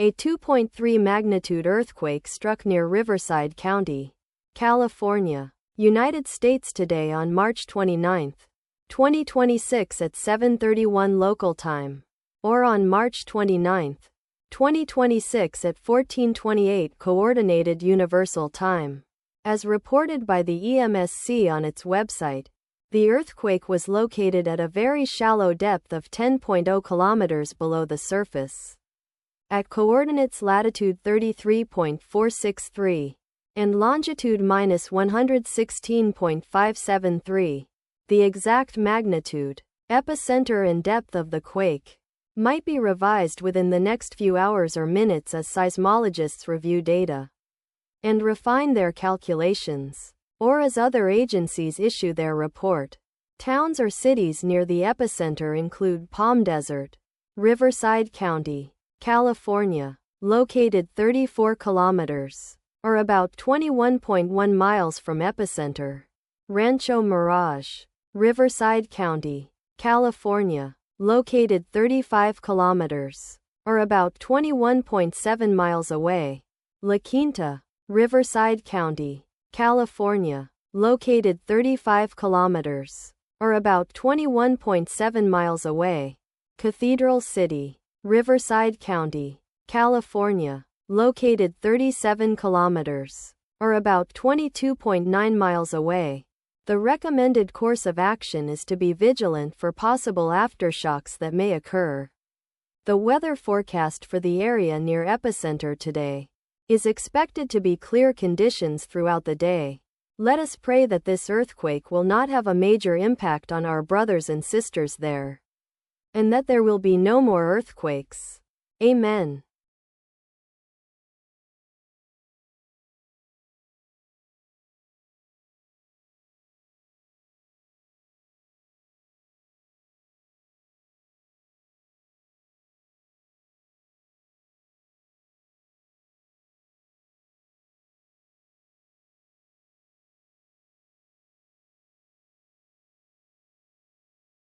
A 2.3 magnitude earthquake struck near Riverside County, California, United States today on March 29, 2026 at 7:31 local time, or on March 29, 2026 at 14:28 Coordinated Universal Time. As reported by the EMSC on its website, the earthquake was located at a very shallow depth of 10.0 kilometers below the surface, at coordinates latitude 33.463 and longitude -116.573. The exact magnitude, epicenter and depth of the quake might be revised within the next few hours or minutes as seismologists review data and refine their calculations, or as other agencies issue their report. Towns or cities near the epicenter include Palm Desert, Riverside County, California, located 34 kilometers, or about 21.1 miles from epicenter. Rancho Mirage, Riverside County, California, located 35 kilometers, or about 21.7 miles away. La Quinta, Riverside County, California, located 35 kilometers, or about 21.7 miles away. Cathedral City, Riverside County, California, located 37 kilometers, or about 22.9 miles away. The recommended course of action is to be vigilant for possible aftershocks that may occur. The weather forecast for the area near epicenter today is expected to be clear conditions throughout the day. Let us pray that this earthquake will not have a major impact on our brothers and sisters there, and that there will be no more earthquakes. Amen.